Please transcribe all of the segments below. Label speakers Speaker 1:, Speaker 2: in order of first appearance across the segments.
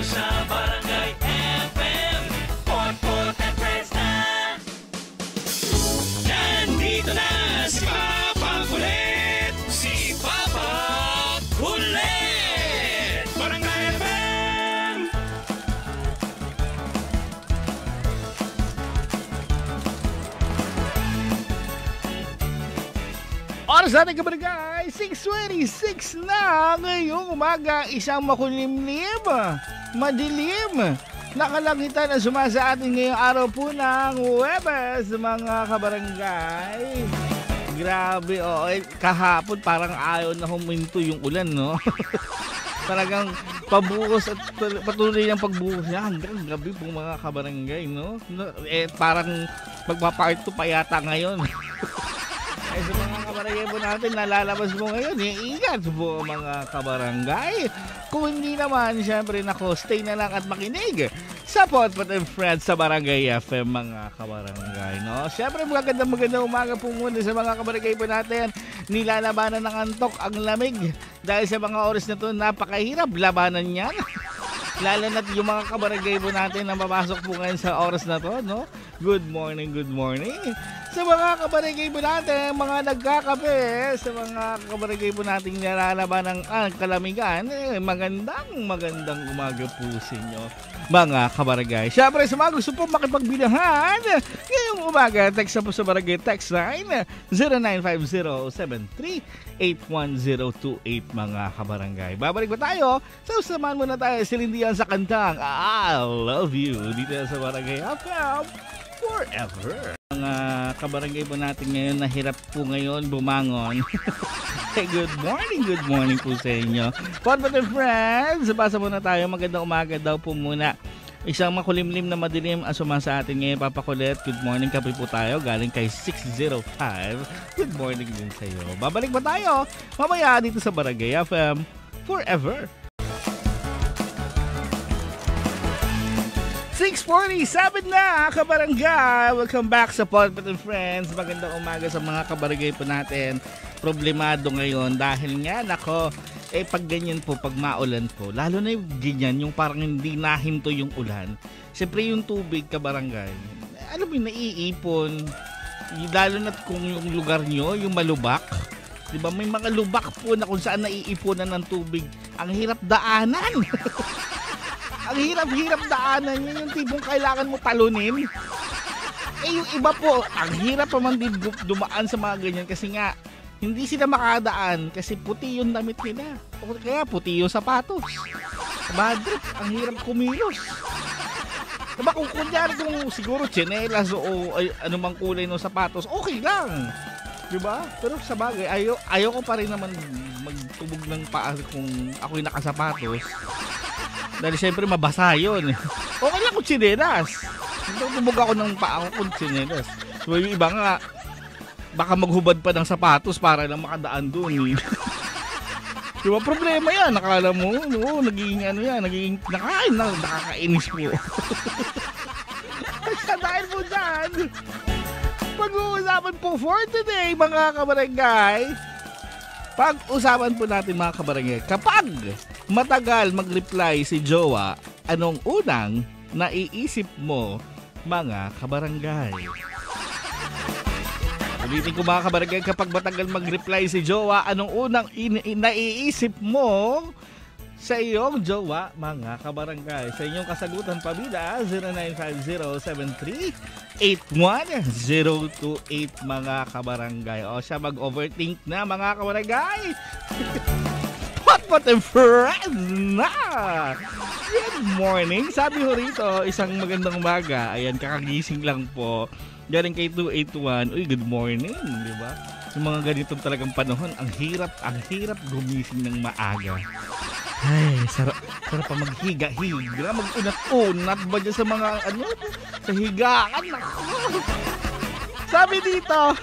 Speaker 1: sa Barangay FM. Potpot at Friends na. Nandito na si Papa Kulit. Si Papa Kulit. Barangay FM.
Speaker 2: Oras natin kabarangay, 6:26 na ngayong umaga, isang makulimlim, madilim, nakalangitan na sumasa atin ngayong araw po ng Huwebes, mga kabarangay. Grabe, kahapon parang ayaw na huminto yung ulan, no? Talagang pabuhos at patuloy ng pagbuhos niya hanggang gabi po mga kabarangay, no? Parang magpapart 2 pa yata ngayon. Sa mga kabarangay po natin, nalalabas mo ngayon, iingat po mga kabarangay. Kung hindi naman, syempre stay na lang at makinig sa Potpot and Friends sa Barangay FM, mga kabarangay, no? Syempre, magandang umaga po muna sa mga kabarangay po natin. Nilalabanan ng antok ang lamig. Dahil sa mga oras na to, napakahirap labanan yan. Lalo na yung mga kabarangay po natin na mapasok po ngayon sa oras na to, no? Good morning, good morning. Sa mga kabarangay po natin, mga nagkakape, sa mga kabarangay po natin nalalaban ng kalamigan, magandang umaga po sa inyo, mga kabarangay. Siyempre, sa mga gusto po makipagbilahan, ngayong umaga, text na po sa barangay text line 0950-73-81028, mga kabarangay. Babalik ba tayo? So, samahan muna tayo silindihan sa kantang I Love You dito sa barangay FM Forever. Mga kabarangay po natin ngayon, nahirap po ngayon bumangon. Good morning po sa inyo. Potpot and Friends, basa muna tayo. Magandang umaga daw po muna. Isang makulimlim na madilim ang sumasa atin ngayon, Papa Kulit. Good morning, kape po tayo. Galing kay 605. Good morning din sa iyo. Babalik ba tayo mamaya dito sa Barangay FM Forever. 6:47 na, kabarangay. Welcome back sa Potpot and Friends. Magandang umaga sa mga kabarangay po natin. Problemado ngayon dahil nga, pag ganyan po, pag maulan po, lalo na yung ganyan, yung parang hindi nahinto yung ulan. Siyempre yung tubig, kabarangay, alam mo, naiipon. Lalo na kung yung lugar nyo, yung malubak. Diba, may mga lubak po na kung saan naiiponan ng tubig. Ang hirap daanan. Ang hirap daanan yun, yung tipong kailangan mo talunin. Yung iba po, ang hirap pa man din dumaan sa mga ganyan kasi nga, hindi sila makadaan kasi puti yung damit nila. O kaya puti yung sapatos. Bad trip, ang hirap kumilos. Diba kung kunyari kung siguro tsinelas o anumang kulay ng sapatos, okay lang. Diba? Pero sa bagay, ayaw ko pa rin naman magtubog ng paa kung ako'y nakasapatos. Dahil siyempre mabasa yun. Okay lang kung tsinelas. Tubog ako ng paa ko kung tsinelas. So yung iba nga, baka maghubad pa ng sapatos para lang makadaan doon. Diba problema yan? Nakala mo, naging nakakainis po. Dahil po dyan, pag-uusapan po for today, mga kabarangay. Pag-usapan po natin, mga kabarangay, kapag matagal mag-reply si jowa, anong unang naiisip mo, mga kabarangay? Ulitin ko, mga kabarangay, kapag matagal mag-reply si jowa, anong unang naiisip mo sa iyong jowa, mga kabarangay? Sa inyong kasagutan, pabida, 0950-73-81028, mga kabarangay. O siya mag-overthink na, mga kabarangay. Potpot and Friends na! Good morning! Sabi ho rito, isang magandang umaga. Ayan, kakagising lang po. Galing kay 281. Uy, good morning, di ba? Yung mga ganitong talagang panahon, ang hirap gumising ng maaga. Ay, sarap pa maghiga-higa, mag-unat-unat ba dyan sa mga, sa higaan? Sabi dito,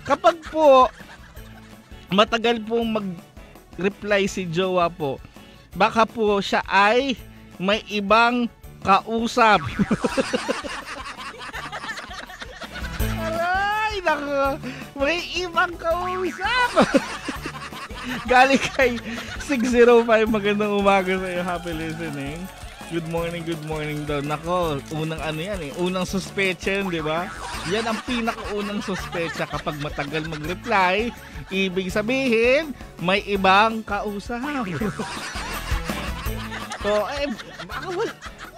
Speaker 2: kapag po, matagal pong mag-reply si jowa po, baka po siya ay may ibang kausap. Aray, nako, may ibang kausap. Galing kay 605, magandang umaga sa iyo, happy listening. Good morning daw. Nako, unang ano yan eh. Unang suspecha yun, di ba? Yan ang pinakaunang suspecha kapag matagal mag-reply. Ibig sabihin, may ibang kausap. So,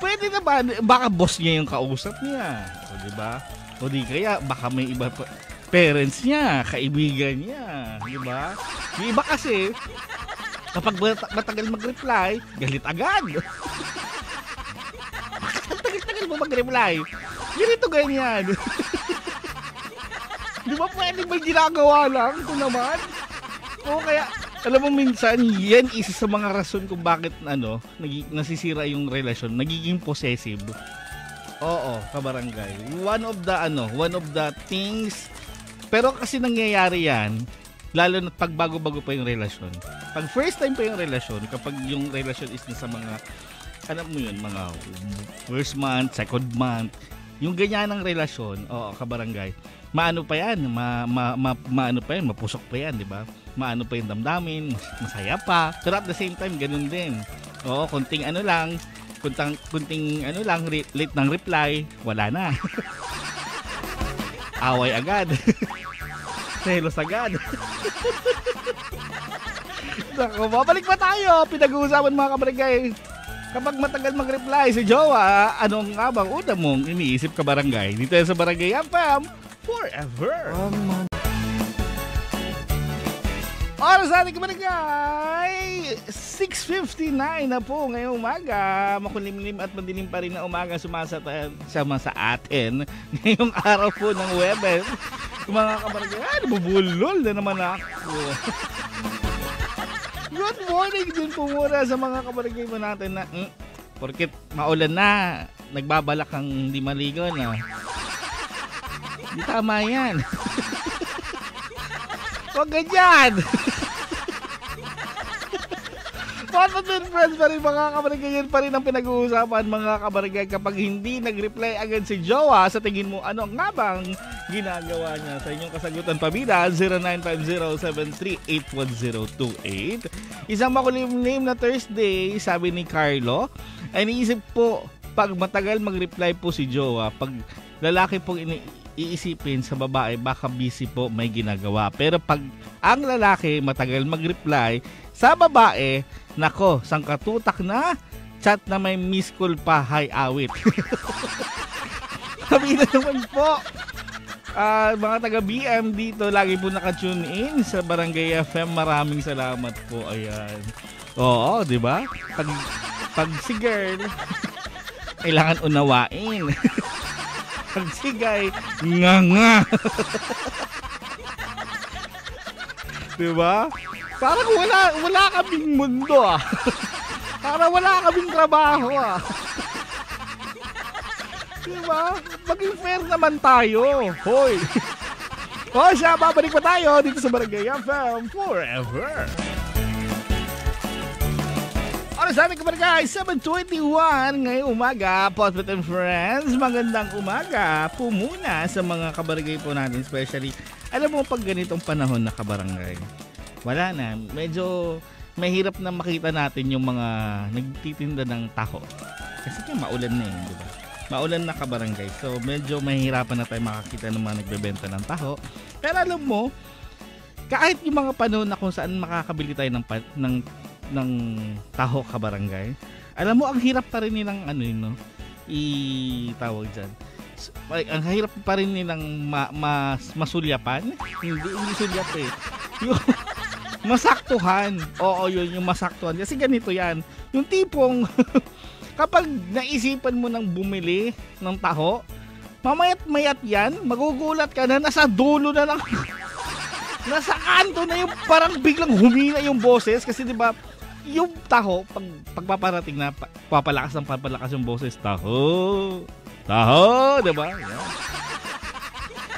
Speaker 2: pwede na ba? Baka boss niya yung kausap niya. O, di ba? O di kaya, baka may iba pa. Parents niya, kaibigan niya. Di ba? Yung iba kasi, kapag matagal mag-reply, galit agad. Tagal mo mag-reply. Ganito ganyan. Di ba pwede ba ginagawa lang? Ito naman. O kaya, alam mo minsan, yan isa sa mga rason kung bakit nasisira yung relasyon, nagiging possessive. Oo, kabarangay. One of the things, pero kasi nangyayari yan, lalo na pag bago-bago pa yung relasyon. Pag first time pa yung relasyon, kapag yung relasyon is nasa mga, alam mo yun, mga first month, second month, yung ganyan ng relasyon, oo, kabarangay, maano pa yan, maano pa yan, mapusok pa yan, di ba? Maano pa yung damdamin, masaya pa, pero at the same time, ganun din. Oo, kunting late ng reply, wala na. Away agad. Selos agad. Nako, babalik pa tayo. Pinag-uusapan mga kabarangay. Kapag matagal mag-reply si jowa, ano nga bang una mong iniisip kabarangay? Dito sa Barangay FM Forever. Oras natin kabarangay, 6:59 na po ngayong umaga. Makulimlim at madilim pa rin na umaga sumasama sa atin ngayong araw po ng Webes. Mga kabarangay, nabubulol na naman ako. Good morning din po muna sa mga kabarangay mo natin na porket maulan na, nagbabalak kang hindi maligo na. Hindi tama yan. Huwag ganyan. Mga friends pa rin mga kabarangay, yan pa rin ang pinag-uusapan mga kabarangay. Kapag hindi nag-reply agad si jowa, sa tingin mo ano nga bang ginagawa niya? Sa inyong kasagutan pabida, 0950-738-1028. Isang makulimlim na Thursday, sabi ni Carlo, ay niisip po, pag matagal mag-reply po si jowa, pag lalaki pong iisipin sa babae, baka busy po, may ginagawa. Pero pag ang lalaki matagal mag-reply sa babae, nako, sangkatutak na chat na may miss call pa, hi awit. Sabi na naman po, mga taga BM dito, lagi po naka-tune in sa Barangay FM. Maraming salamat po. Ayan. Oo, di ba? Pag si girl, kailangan unawain. Pag si guy, nga. Di ba? Parang wala kaming mundo ah. Parang wala kaming trabaho ah. Diba? Maging fair naman tayo. Hoy. O siya, babalik pa tayo dito sa Barangay FM Forever. Oras namin kabarangay, 7:21 ngayong umaga. Potpot and friends, magandang umaga po muna sa mga kabarangay po natin, especially, alam mo pag ganitong panahon na kabarangay, wala na, medyo mahirap na makita natin yung mga nagtitinda ng taho. Kasi kaya maulan na yun, di ba? Maulan na kabarangay. So, medyo mahihirapan na tayo makakita ng mga nagbebenta ng taho. Pero alam mo, kahit yung mga panahon na kung saan makakabili tayo ng taho kabarangay, alam mo, ang hirap pa rin nilang itawag dyan. Ang hirap pa rin nilang masulyapan. Hindi sulyap eh. Yung masaktuhan. Oo, yun, yung masaktuhan. Kasi ganito yan. Yung tipong kapag naisipan mo nang bumili ng taho, mamayat-mayat yan, magugulat ka na, nasa dulo na lang. Nasa kanto na yung parang biglang humina yung boses. Kasi diba, yung taho, pagpaparating na, papalakas yung boses. Taho, diba? Yan.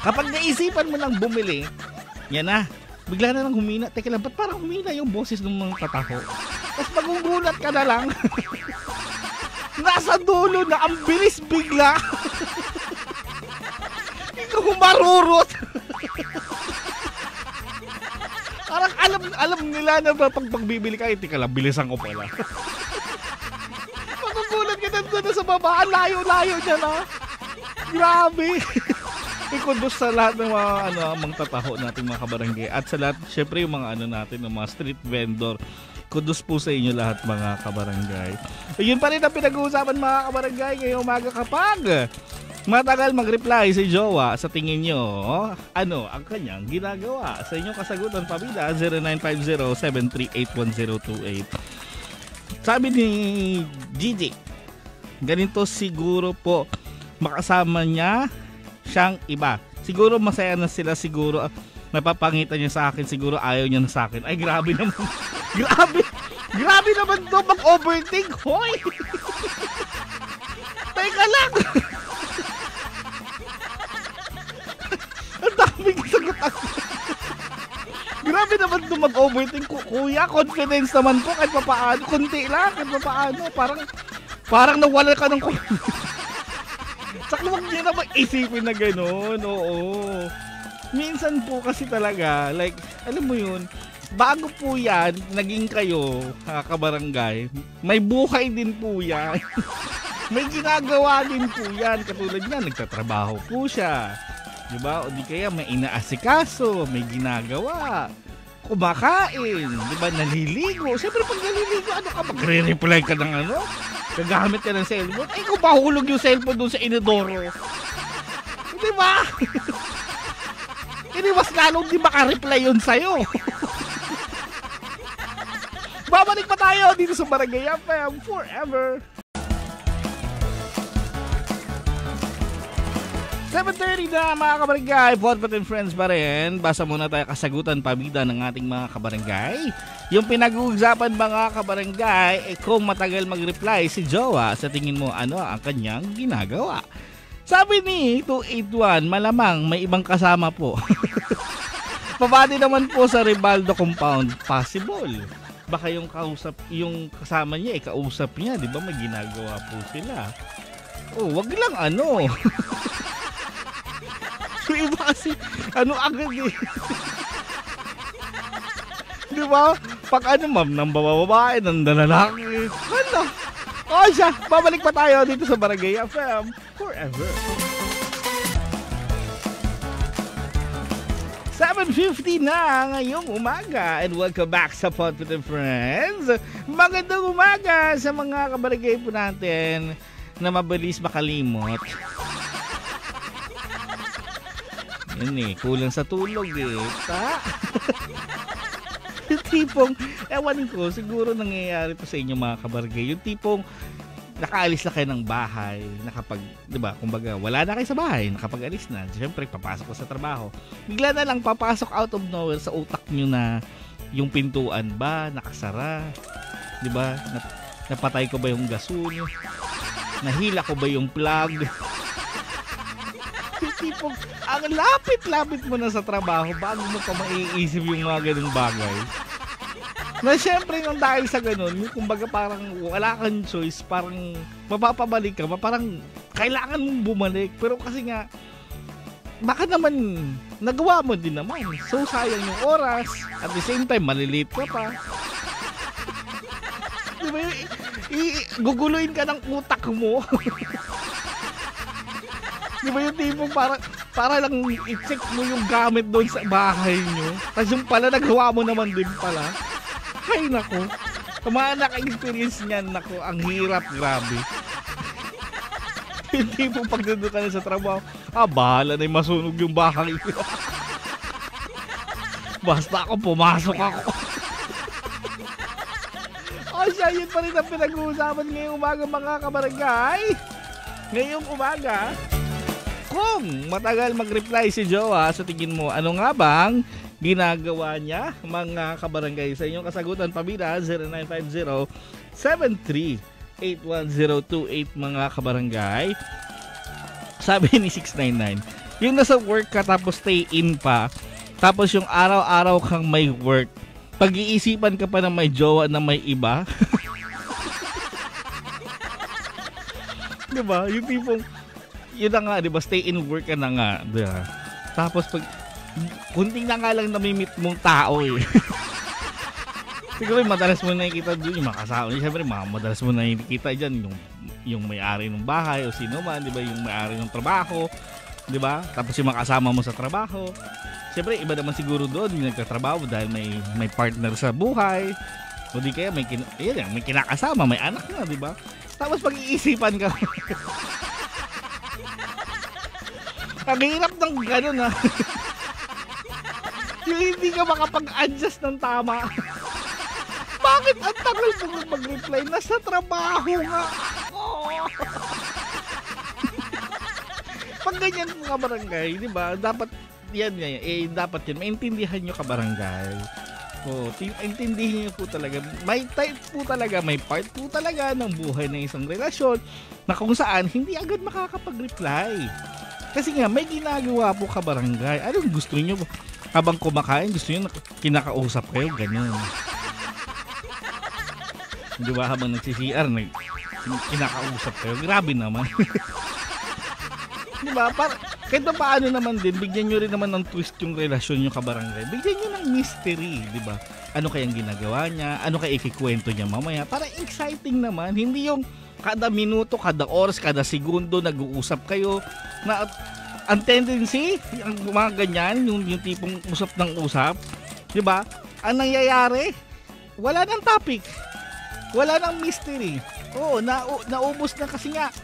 Speaker 2: Kapag naisipan mo nang bumili, yan na, bigla na lang humina. Teka lang, ba't parang humina yung boses ng mga tataho? Tapos magugulat ka na lang. Nasa dulo na, ang bilis bigla. Ikaw marurot. Parang alam nila na pag pagbibili ka, tika lang, bilisan ko pala. Magugulat ka nandun na sa baba. Ang layo-layo niya na. Grabe. Kudos sa lahat ng mga tataho nating mga kabarangay. At sa lahat, syempre yung mga natin, ng mga street vendor. Kudos po sa inyo lahat mga kabarangay. Yun pa rin ang pinag-uusapan mga kabarangay ngayong umaga kapag matagal mag-reply si jowa, sa tingin nyo, ano ang kanyang ginagawa? Sa inyong kasagutan, pabida, 0950-738-1028. Sabi ni Gigi, ganito siguro po makasama niya siyang iba. Siguro masaya na sila, siguro napapangitan niya sa akin, siguro ayaw niya na sa akin. Ay, grabe naman. Grabe naman to, mag-overthink. Hoy! Teka lang. Ang daming sagot ako. Grabe naman to, mag-overthink. Kuya, confidence naman po kahit papaano. Kunti lang, kahit papaano. Parang nawala ka ng Saka huwag niyo naman isipin na gano'n, oo. Minsan po kasi talaga, like, alam mo yun, bago po yan, naging kayo, kabarangay, may buhay din po yan. May ginagawa din po yan. Katulad niya, nagtatrabaho po siya. Diba? O di kaya may inaasikaso, may ginagawa. Kumakain, diba? Naliligo. Siyempre pag naliligo, ano ka, magre-reply ka ng ano? Gagamit ka ng cellphone. Ay, kung mahulog yung cellphone dun sa inodoro. Di ba? Hindi mas lalong di maka-reply yun sa'yo. Babalik pa tayo dito sa Barangay FM Forever. 7:30 na mga kabarangay, Podpat and Friends pa rin. Basa muna tayo kasagutan pabida ng ating mga kabarangay. Yung pinag-uusapan mga kabarangay, kung matagal mag-reply si jowa, sa tingin mo ano ang kanyang ginagawa? Sabi ni 281, malamang may ibang kasama po. Pabati naman po sa Ribaldo Compound, possible. Baka yung kasama niya, kausap niya, di ba may ginagawa po sila. Oh, wag lang ano. Yung iba kasi, agad eh. Di ba? Pag ma'am, nang bababae, nang lalaki. Hala. O siya, babalik pa tayo dito sa Barangay FM Forever. 7:50 na ngayong umaga and welcome back sa Podpat and Friends. Magandang umaga sa mga kabarangay po natin na mabilis makalimot. Yun kulang sa tulog Yung tipong, ewan ko, siguro nangyayari to sa inyo mga kabarangay. Yung tipong, nakaalis na kayo ng bahay, diba, kumbaga, wala na kayo sa bahay, nakapag-alis na. Siyempre, papasok ko sa trabaho. Bigla na lang, papasok out of nowhere sa utak nyo na yung pintuan ba, nakasara, diba, napatay ko ba yung gasol, nahila ko ba yung plug. Yung tipong, ang lapit-lapit mo na sa trabaho bago mo pa maiisip yung mga ganung bagay. Na syempre nung dahil sa ganun, yung kumbaga parang wala kang choice, parang mapapabalik ka, parang kailangan mong bumalik. Pero kasi nga, baka naman nagawa mo din naman. So sayang yung oras, at the same time malilate ka pa. Diba, guguluhin ka ng utak mo. Diba yung tipong para lang i-check mo yung gamit doon sa bahay nyo. Tapos yung pala nagawa mo naman din pala. Ay nako, mga naka-experience niyan, nako, ang hirap, grabe. Yung tipong pag nandun ka na sa trabaho, bahala na yung masunog yung bahay. Basta ako, pumasok ako. O siya, yun pa rin ang pinag-uusapan ngayong umaga mga kabarangay. Ngayong umaga, kung matagal mag-reply si jowa, sa tingin mo, ano nga bang ginagawa niya mga kabarangay? Sa inyong kasagutan, pabida 0950-738-1028 mga kabarangay. Sabi ni 699, yung nasa work ka tapos stay in pa, tapos yung araw-araw kang may work, pag-iisipan ka pa na may jowa na may iba. Diba? Yung tipong, yun na nga, diba? Stay in work ka na nga. Diba? Tapos pag kunting na nga lang namimit mong tao Siguro yung madalas mo nakikita doon, yung makasama. Siyempre, madalas mo nakikita dyan, yung may-ari ng bahay o sino man, di ba? Yung may-ari ng trabaho, di ba? Tapos yung makasama mo sa trabaho. Siyempre, iba naman siguro doon, yung nagtatrabaho dahil may partner sa buhay. O di kaya may kinakasama, may anak na, di ba? Tapos pag-iisipan ka. Ang hirap ng gano'n, ha? Yung hindi ka makapag-adjust ng tama. Bakit ang tagal mo mag-reply? Nasa trabaho nga. Oh. Pag ganyan po kabarangay, di ba? Dapat dapat yan. Maintindihan nyo kabarangay. Oh, intindihin nyo po talaga. May type po talaga, may part po talaga ng buhay ng isang relasyon na kung saan hindi agad makakapag-reply. Kasi nga, may ginagawa po kabarangay. Anong gusto nyo? Habang kumakain, gusto nyo kinakausap kayo, ganyan. Di ba? Habang nagsi-CR, kinakausap kayo. Grabe naman. Di ba? Kahit na paano naman din, bigyan nyo rin naman ng twist yung relasyon nyo kabarangay. Bigyan nyo ng mystery, di ba? Ano kayang ginagawa niya? Ano kaya ikikwento niya mamaya? Para exciting naman. Hindi yung kada minuto, kada oras, kada segundo nag-uusap kayo na ang tendency, ang mga ganyan, yung tipong usap ng usap, di ba? Ang nangyayari, wala nang topic. Wala nang mystery. Oo, naubos na kasi nga.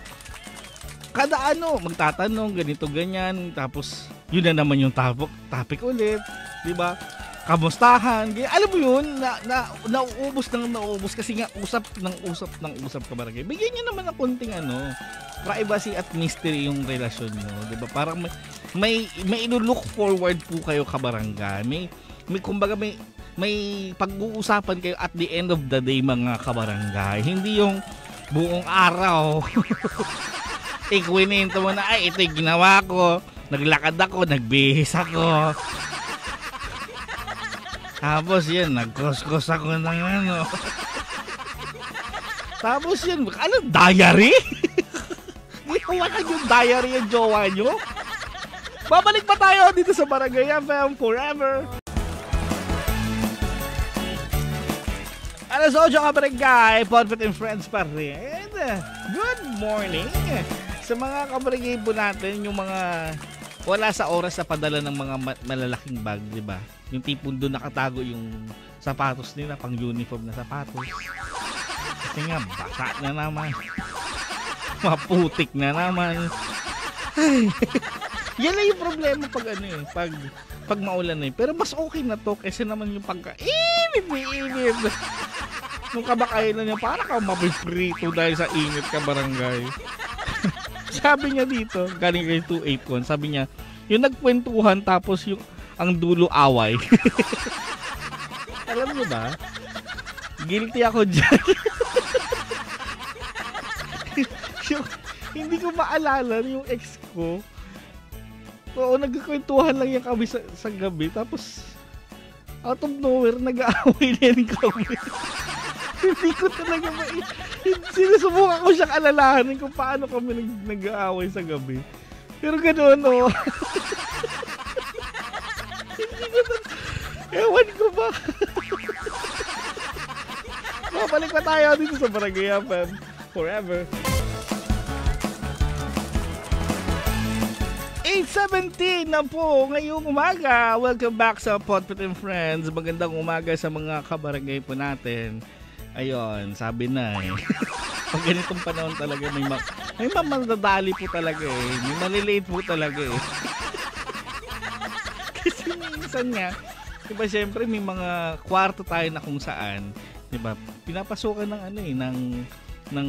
Speaker 2: Kada magtatanong, ganito, ganyan. Tapos, yun na naman yung topic ulit. Diba? Kamustahan. Alam mo yun, nauubos kasi nga usap kabarangay. Bigyan nyo naman ng konting privacy at mystery yung relasyon nyo. Diba? Parang may inu-look forward po kayo kabarangay. Kumbaga may pag-uusapan kayo at the end of the day mga kabarangay. Hindi yung buong araw. Ikwinento mo na, ay, ito yung ginawa ko. Naglakad ako, nagbihis ako. Tapos yan, nagkos-kos ako ng Tapos yan, diary? Ginawa ka yung diary yung jowa nyo? Babalik pa tayo dito sa Barangay FM Forever. Alas 8 ka barangay, Podpet and Friends pa rin. Good morning sa mga kabarangay po natin, yung mga wala sa oras sa padala ng mga malalaking bag, di ba? Yung tipong doon nakatago yung sapatos nila, pang uniform na sapatos. Kasi nga, basa na naman. Maputik na naman. Ay, yan lang yung problema pag maulan na yun. Pero mas okay na to kasi naman yung pagka-init. Nung kabakain na niya, para ka mapiprito dahil sa init ka barangay. Sabi niya dito, galing kay 281, sabi niya, yung nagkwentuhan tapos yung ang dulo away. Alam niyo ba? Guilty ako dyan. Hindi ko maalala yung ex ko. Oo, nagkakwentuhan lang yung kami sa gabi. Tapos, out of nowhere, nag-aaway na yung kami. Hindi ko talaga sinusubukan ko siyang alalahanin kung paano kami nag-aaway sa gabi. Pero gano'n, no? Hindi ko ewan ko ba? Mabalik pa tayo dito sa Barangay FM Forever. 8:17 na po ngayong umaga. Welcome back sa Podpet and Friends. Magandang umaga sa mga kabarangay po natin. Ayun, sabi na pag ganitong panahon talaga may mamadadali po talaga eh. May malilate po talaga eh. Kasi minsan nga, diba syempre may mga kwarto tayo na kung saan, diba, pinapasukan ng ng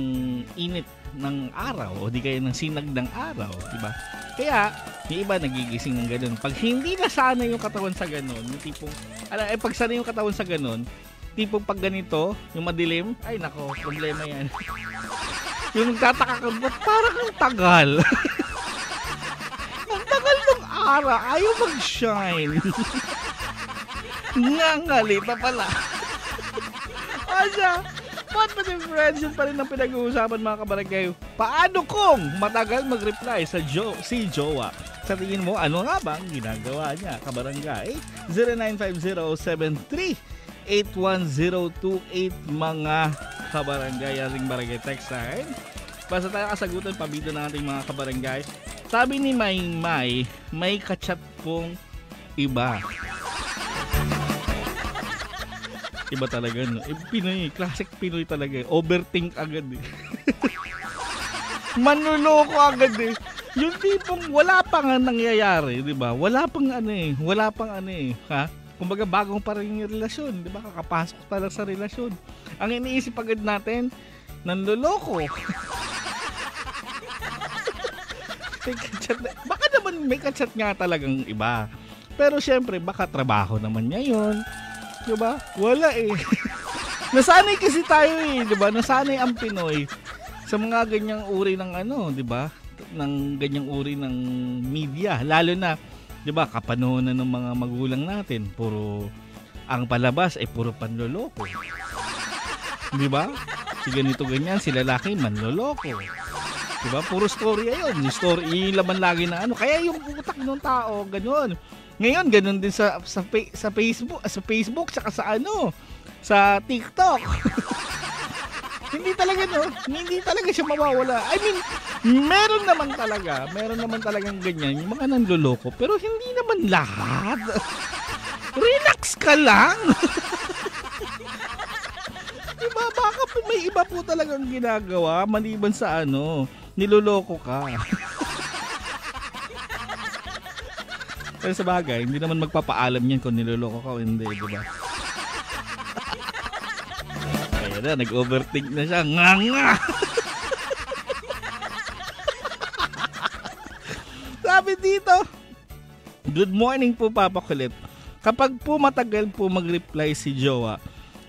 Speaker 2: init ng araw o di kaya ng sinag ng araw, diba? Kaya, yung iba nagigising ng ganun. Pag hindi na sana yung katawan sa ganun, yung tipong, pag sana yung katawan sa ganun, tipong pag ganito, yung madilim, ay nako, problema yan. Yung nagtataka ka, ba't parang ang tagal? Ang tagal ng araw, ayaw mag-shine. Ngangalita pala. Asya, Podpet and Friends, yun pa rin ang pinag-uusapan mga kabarangay. Paano kung matagal mag-reply si jowa? Sa tingin mo, ano nga bang ginagawa niya, kabarangay? 0950-73 81028 mga kabarangay, ating barangay text line. Basta tayo kasagutan, pabida ng ating mga kabarangay. Sabi ni May, may kachat pong iba. Iba talaga, no? Pinoy, classic Pinoy talaga. Overthink agad eh. Manluloko agad eh. Yung tipong wala pa nga nangyayari, di ba? Wala pang ano eh. Ha? Kumbaga bagong pa rin yung relasyon, di ba? Kakapasok talaga sa relasyon. Ang iniisip agad natin, nanluloko. Baka naman may kachat nga talagang iba. Pero syempre, baka trabaho naman niya yun. Diba? Wala eh. Nasanay kasi tayo eh, diba? Nasanay ang Pinoy sa mga ganyang uri ng ano, diba? Ng ganyang uri ng media. Lalo na, diba, kapanoon na ng mga magulang natin. Puro, ang palabas ay puro panloloko. Diba? Si ganito ganyan, si lalaki manloloko. Diba? Puro story yun. Yung story, laman lagi na ano. Kaya yung utak ng tao, ganun. Ngayon, ganun din sa Facebook, saka sa ano, sa TikTok. Hindi talaga siya mawawala. I mean, meron naman talagang ganyan, yung mga nanloloko, pero hindi naman lahat. Relax ka lang. Diba, baka may iba po talagang ginagawa, maliban sa ano, niloloko ka. Pero sa bagay, hindi naman magpapaalam yan kung niloloko ka o hindi, di ba? Kaya na, nag-overthink na siya. Nga! Sabi dito, good morning po, Papa Kulit. Kapag po matagal po mag-reply si Jowa,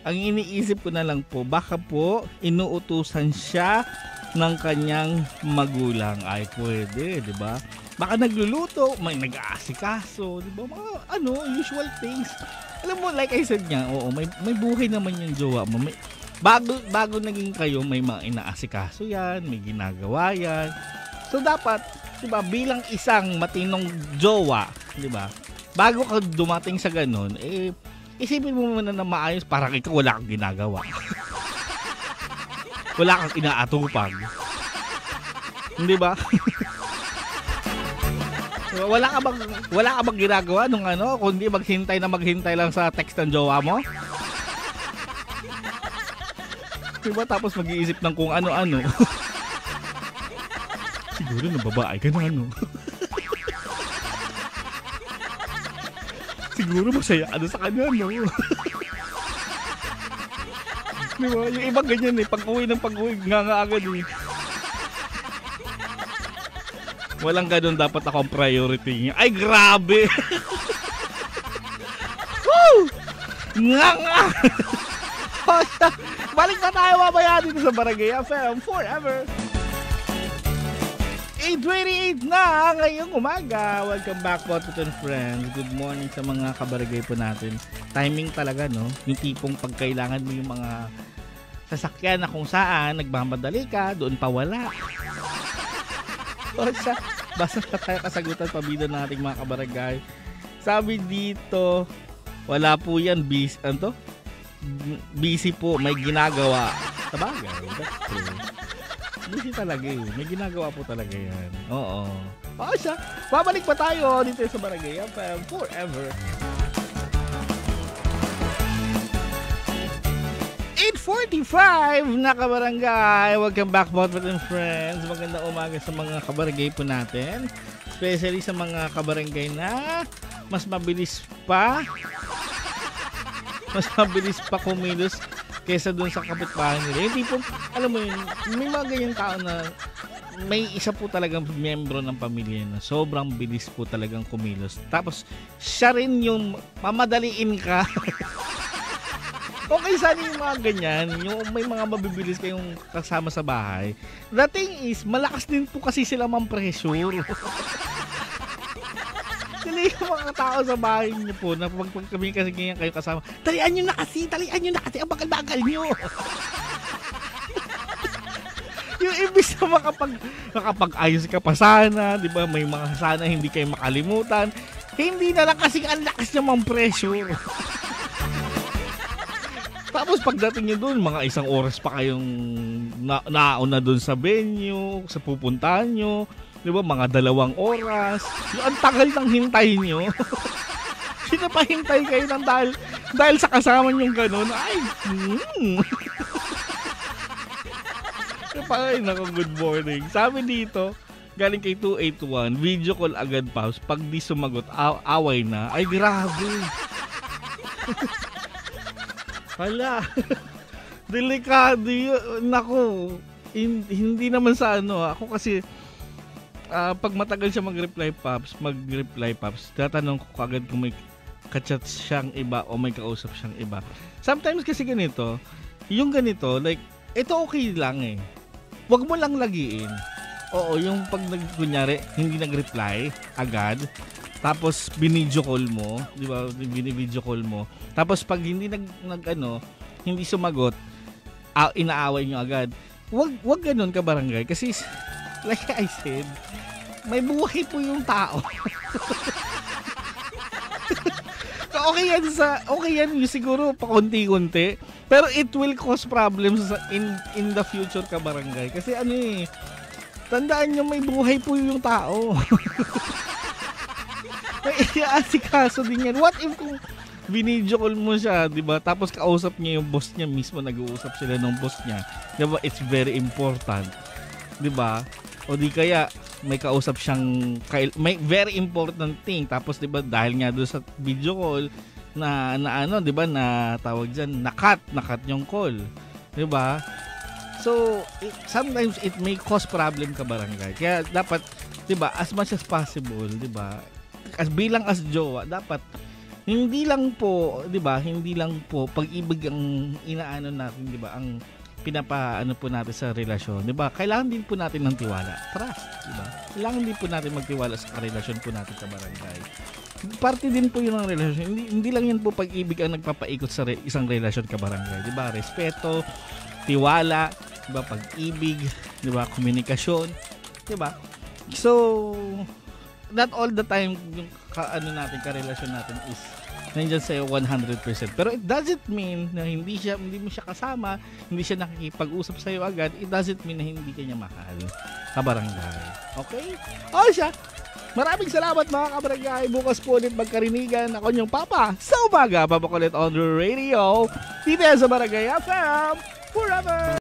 Speaker 2: ang iniisip ko na lang po, baka po inuutusan siya ng kanyang magulang. Ay, pwede, di ba? Baka nagluluto, may nag-aasikaso, di ba? Mga usual things. Alam mo, like I said nga, oo, may buhay naman yung jowa mo. Bago naging kayo, may mga inaasikaso yan, may ginagawa yan. So dapat, di ba, bilang isang matinong jowa, di ba, bago ka dumating sa ganun, isipin mo muna na maayos, parang ikaw wala kang ginagawa. Wala kang inaatupag. Hindi ba? Wala ka bang ginagawa nung kundi maghintay lang sa text ng jowa mo? Diba? Tapos mag-iisip ng kung ano-ano. Siguro na babae ka na Siguro masaya ka sa kanya, no? Diba? Yung iba ganyan eh. Pag-uwi nga agad eh. Walang ganun, dapat ako ang priority niya. Ay, grabe! Woo! Nga! Balik na tayo mamaya dito sa Barangay FM Forever. 8:28 na ngayong umaga. Welcome back po to friends. Good morning sa mga kabarangay po natin. Timing talaga, no? Yung tipong pagkailangan mo yung mga sasakyan na kung saan nagmamadali ka, doon pa wala. Basta tayo kasagutan, pabida ng ating mga kabarangay. Sabi dito, wala po yan, busy po, may ginagawa. Sabagay, that's true. Busy talaga eh, may ginagawa po talaga yan. Oo. Babalik pa tayo dito sa Barangay FM Forever. 8:45 na kabarangay. Welcome back, Botbot and friends. Magandang umaga sa mga kabarangay po natin. Especially sa mga kabarangay na mas mabilis pa kumilos kaysa dun sa kapitbahay nila. Yung tipong, alam mo yun, may mga ganyang tao na may isa po talagang miyembro ng pamilya na sobrang bilis po talagang kumilos. Tapos, siya rin yung mamadaliin ka. Okay, sana yung mga ganyan, yung may mga mabibilis kayong kasama sa bahay. The thing is, malakas din po kasi sila pressure. Sila yung mga tao sa bahay niyo po na pag kami kasi ganyan kayo kasama, talian nyo na kasi, ang bagal-bagal nyo. Yung ibig na makapag-ayos ka pa sana, di ba? May mga sana hindi kayo makalimutan. Hindi na lang kasi ang lakas niya pressure. Tapos pagdating nyo doon, mga 1 oras pa kayong nauna doon sa venue, sa pupuntahan nyo. Di ba? Mga 2 oras. Ang tagal ng hintay nyo. Pinapahintay kayo ng dahil sa kasama nyo gano'n. Ay, Ay, naku, good morning. Sabi dito, galing kay 281, video call agad pa. Pag di sumagot, away na. Ay, grabe. Hala. Delikado yun. Naku, hindi naman sa ano. Ako kasi, pag matagal siya mag-reply pops, tatanong ko agad kung may kachat siyang iba o may kausap siyang iba. Sometimes kasi ganito, yung ganito, like, ito okay lang eh. Wag mo lang lagiin. Oo, yung pag kunyari, hindi nag-reply agad, tapos binidyo call mo, di ba? Binibidyo call mo. Tapos pag hindi hindi sumagot, inaaway nyo agad. Wag ganun ka barangay kasi like I said, may buhay po yung tao. Okay yan yung siguro pa konti-konti, pero it will cause problems in the future ka barangay. Kasi tandaan nyo, may buhay po yung tao. May iaasikaso din yan. What if kung binidyo call mo siya, di ba? Tapos kausap niya yung boss niya mismo, nag-uusap sila ng boss niya. Di ba? It's very important. Di ba? O di kaya may kausap siyang may very important thing, tapos 'di ba dahil nga doon sa video call na 'di ba na tawag diyan, nakat yung call, 'di ba? So sometimes it may cause problem ka barangay. Kaya dapat 'di ba as much as possible, 'di ba? Bilang jowa dapat hindi lang po pag-ibig ang inaano natin, 'di ba? Ang pinapaano po natin sa relasyon, 'di ba? Kailangan din po natin ng tiwala, trust, 'di ba? Kailangan din po natin magtiwala sa relasyon po natin sa barangay. Parte din po 'yun ng relasyon. Hindi lang 'yan po pag-ibig ang nagpapaikot sa isang relasyon ka barangay, 'di ba? Respeto, tiwala, 'di ba? Pag-ibig, 'di ba? Komunikasyon, 'di ba? So not all the time yung karelasyon natin is nandiyan sa'yo 100%. Pero it doesn't mean na hindi mo siya kasama, hindi siya nakikipag-usap sa'yo agad. It doesn't mean na hindi ka niya mahal. Kabarangay. Okay? O siya. Maraming salamat mga kabarangay. Bukas po ulit magkarinigan. Ako niyong Papa. Sa umaga, papakulit on the radio. Dito sa Barangay FM. Forever!